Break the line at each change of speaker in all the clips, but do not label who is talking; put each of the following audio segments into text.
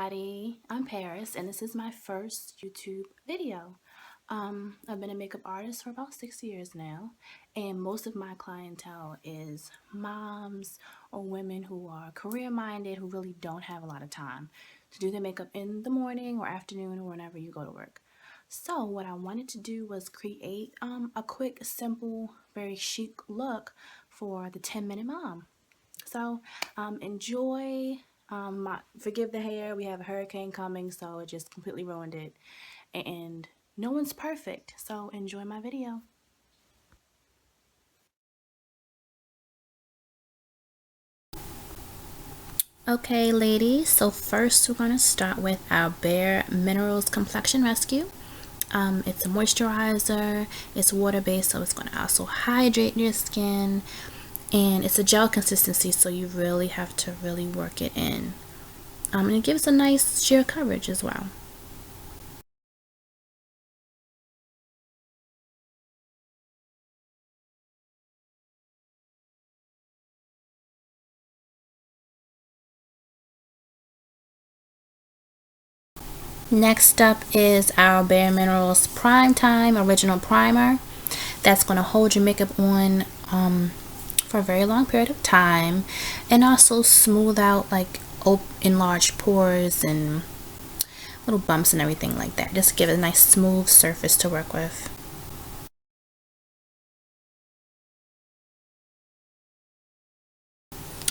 I'm Paris, and this is my first YouTube video. I've been a makeup artist for about 6 years now, and most of my clientele is moms or women who are career-minded who really don't have a lot of time to do their makeup in the morning or afternoon or whenever you go to work. So what I wanted to do was create a quick, simple, very chic look for the 10-minute mom. So enjoy. Forgive the hair. We have a hurricane coming, so it just completely ruined it. And no one's perfect, so enjoy my video. Okay, ladies, so first we're going to start with our Bare Minerals Complexion Rescue. It's a moisturizer, it's water-based, so it's going to also hydrate your skin, and it's a gel consistency, so you really have to really work it in. And it gives a nice sheer coverage as well. Next up is our Bare Minerals Prime Time Original Primer. That's going to hold your makeup on for a very long period of time, and also smooth out like enlarged pores and little bumps and everything like that. Just give it a nice smooth surface to work with.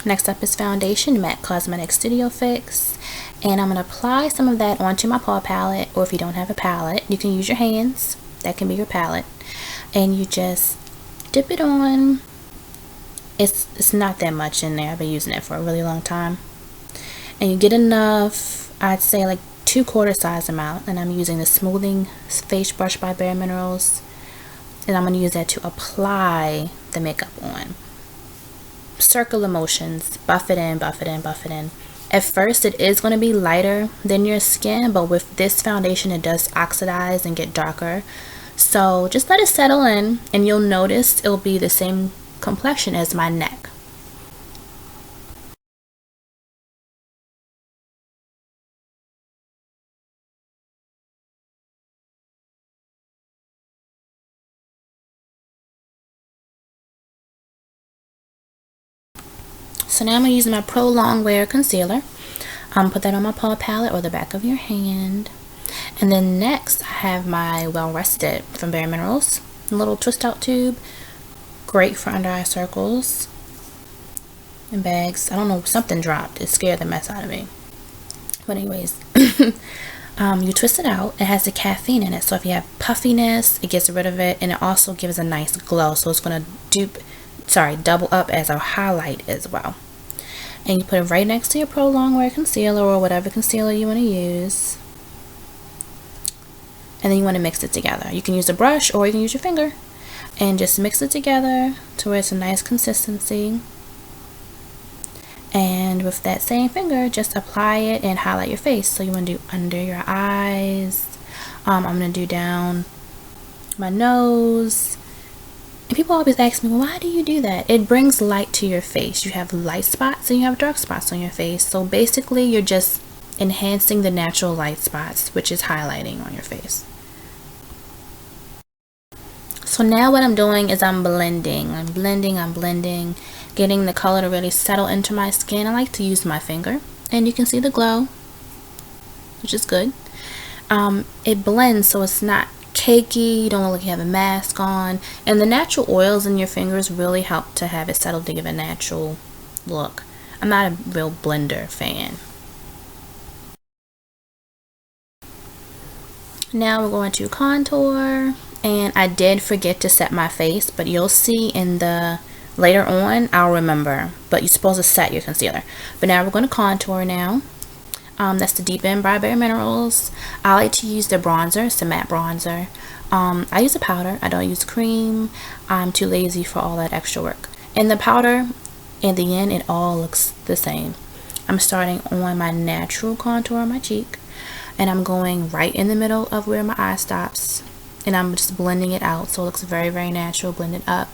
Next up is foundation, MAC Cosmetics Studio Fix, and I'm going to apply some of that onto my paw palette, or if you don't have a palette, you can use your hands. That can be your palette, and you just dip it on. It's not that much in there. I've been using it for a really long time, and you get enough, I'd say like 2/4 size amount, and I'm using the smoothing face brush by Bare Minerals, and I'm going to use that to apply the makeup on. Circular motions, buff it in, buff it in, buff it in. At first it is going to be lighter than your skin, but with this foundation it does oxidize and get darker, so just let it settle in, and you'll notice it'll be the same complexion as my neck. So now I'm going to use my Pro Longwear concealer. Put that on my paw palette or the back of your hand. And then next I have my Well Rested from Bare Minerals. A little twist out tube. Great for under eye circles and bags. I don't know, something dropped. It scared the mess out of me. But anyways, you twist it out. It has the caffeine in it. So if you have puffiness, it gets rid of it. And it also gives a nice glow. So it's going to double up as a highlight as well. And you put it right next to your Pro Longwear concealer or whatever concealer you want to use. And then you want to mix it together. You can use a brush or you can use your finger. And just mix it together to where it's a nice consistency. And with that same finger, just apply it and highlight your face. So you want to do under your eyes. I'm going to do down my nose. And people always ask me, well, why do you do that? It brings light to your face. You have light spots and you have dark spots on your face. So basically, you're just enhancing the natural light spots, which is highlighting on your face. So now what I'm doing is I'm blending, getting the color to really settle into my skin. I like to use my finger, and you can see the glow, which is good. It blends so it's not cakey, you don't look like you have a mask on, and the natural oils in your fingers really help to have it settle to give a natural look. I'm not a real blender fan. Now we're going to contour, and I did forget to set my face, but you'll see in the later on I'll remember, but you're supposed to set your concealer. But now we're going to contour now. That's the Deep End by Bare Minerals. I like to use the bronzer. It's a matte bronzer. I use a powder. I don't use cream. I'm too lazy for all that extra work. And the powder, in the end, it all looks the same. I'm starting on my natural contour on my cheek, and I'm going right in the middle of where my eye stops, and I'm just blending it out so it looks very, very natural. Blend it up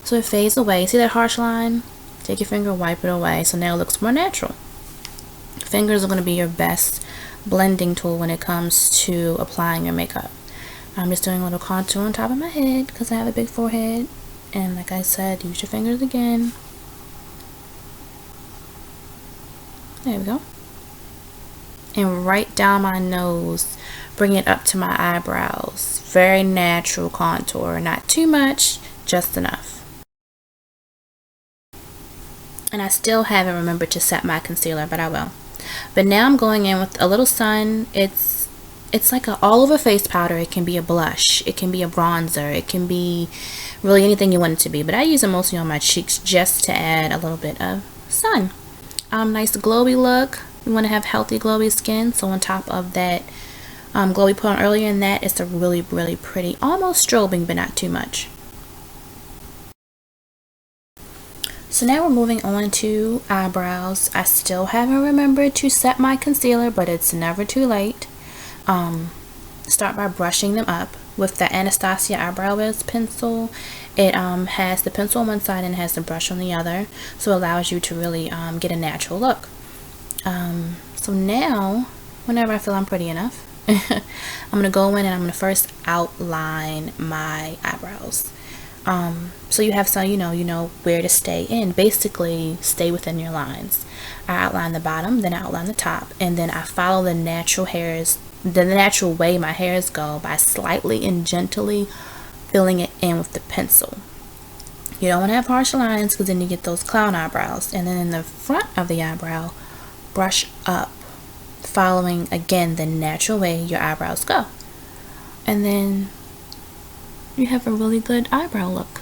so it fades away. See that harsh line? Take your finger, wipe it away, so now it looks more natural. fingers are going to be your best blending tool when it comes to applying your makeup. I'm just doing a little contour on top of my head because I have a big forehead. And like I said, use your fingers again. There we go. And right down my nose, bring it up to my eyebrows. Very natural contour, not too much, just enough. And I still haven't remembered to set my concealer, but I will. But now I'm going in with a little sun. It's like an all over face powder. It can be a blush, it can be a bronzer, it can be really anything you want it to be, but I use it mostly on my cheeks just to add a little bit of sun. Nice glowy look. We want to have healthy glowy skin, so on top of that glow we put on earlier in that, it's a really pretty, almost strobing but not too much. So now we're moving on to eyebrows. I still haven't remembered to set my concealer, but it's never too late. Start by brushing them up with the Anastasia Eyebrow Wiz pencil. It has the pencil on one side and has the brush on the other, so it allows you to really get a natural look. So now, whenever I feel I'm pretty enough, I'm going to go in and I'm going to first outline my eyebrows. So you have some, you know where to stay in. Basically, stay within your lines. I outline the bottom, then I outline the top, and then I follow the natural way my hairs go by slightly and gently filling it in with the pencil. You don't want to have harsh lines because then you get those clown eyebrows. And then in the front of the eyebrow, brush up, following again the natural way your eyebrows go. And then you have a really good eyebrow look.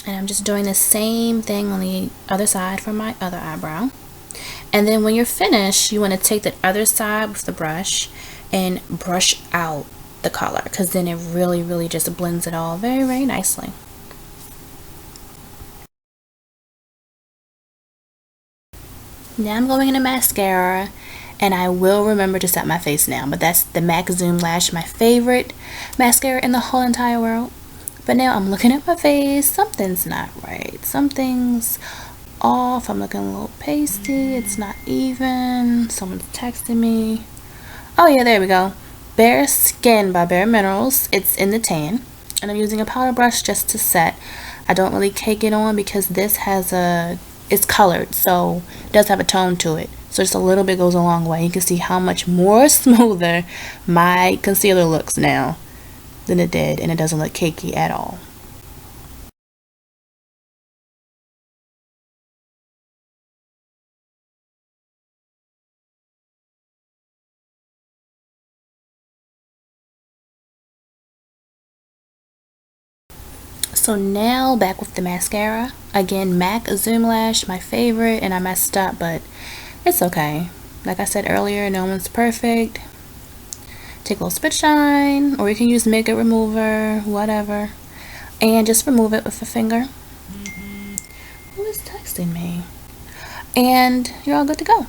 And I'm just doing the same thing on the other side for my other eyebrow. And then when you're finished, you want to take the other side with the brush and brush out the color, because then it really just blends it all very nicely. Now I'm going into mascara, and I will remember to set my face now, but that's the MAC Zoom Lash, my favorite mascara in the whole entire world. But now I'm looking at my face, something's not right, something's off, I'm looking a little pasty, it's not even, someone's texting me. Oh yeah, there we go. Bare Skin by Bare Minerals, it's in the tan, and I'm using a powder brush just to set. I don't really cake it on because this has it's colored, so it does have a tone to it, so just a little bit goes a long way. You can see how much more smoother my concealer looks now than it did, and it doesn't look cakey at all. So now back with the mascara. Again, MAC Zoom Lash, my favorite, and I messed up, but it's okay. Like I said earlier, no one's perfect. Take a little spit shine, or you can use makeup remover, whatever, and just remove it with a finger. Who is texting me? And you're all good to go.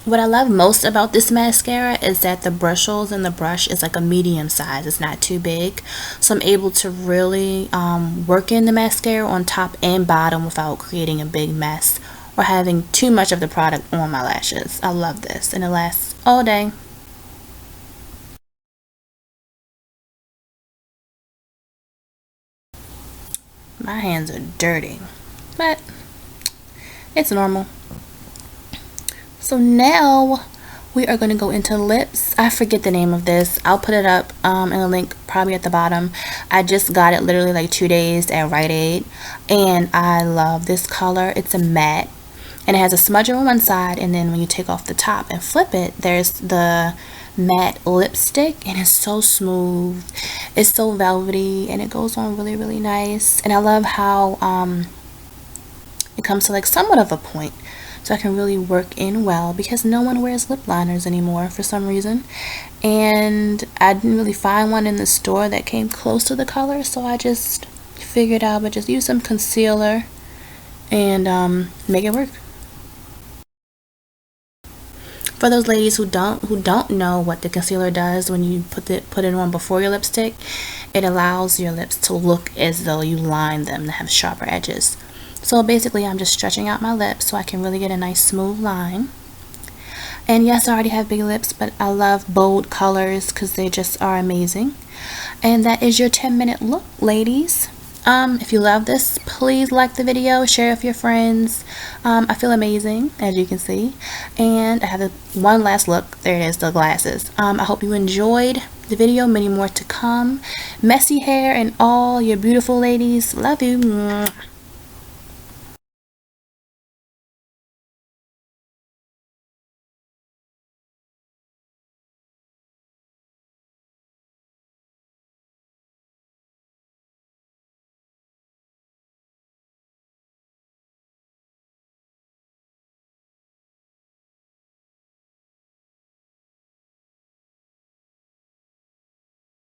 What I love most about this mascara is that the brush holes in the brush is like a medium size. It's not too big. So I'm able to really work in the mascara on top and bottom without creating a big mess or having too much of the product on my lashes. I love this, and it lasts all day. My hands are dirty, but it's normal. So now we are going to go into lips. I forget the name of this. I'll put it up in a link probably at the bottom. I just got it literally like 2 days at Rite Aid, and I love this color. It's a matte, and it has a smudger on one side, and then when you take off the top and flip it, there's the matte lipstick, and it's so smooth, it's so velvety, and it goes on really, really nice. And I love how it comes to like somewhat of a point, so I can really work in well, because no one wears lip liners anymore for some reason, and I didn't really find one in the store that came close to the color, so I just figured I would just use some concealer and make it work. For those ladies who don't know what the concealer does, when you put it on before your lipstick, it allows your lips to look as though you lined them, to have sharper edges. So basically I'm just stretching out my lips so I can really get a nice smooth line. And yes, I already have big lips, but I love bold colors because they just are amazing. And that is your 10-minute look, ladies. If you love this, please like the video, share it with your friends. I feel amazing, as you can see. And I have one last look. There it is, the glasses. I hope you enjoyed the video. Many more to come. Messy hair and all your beautiful ladies. Love you.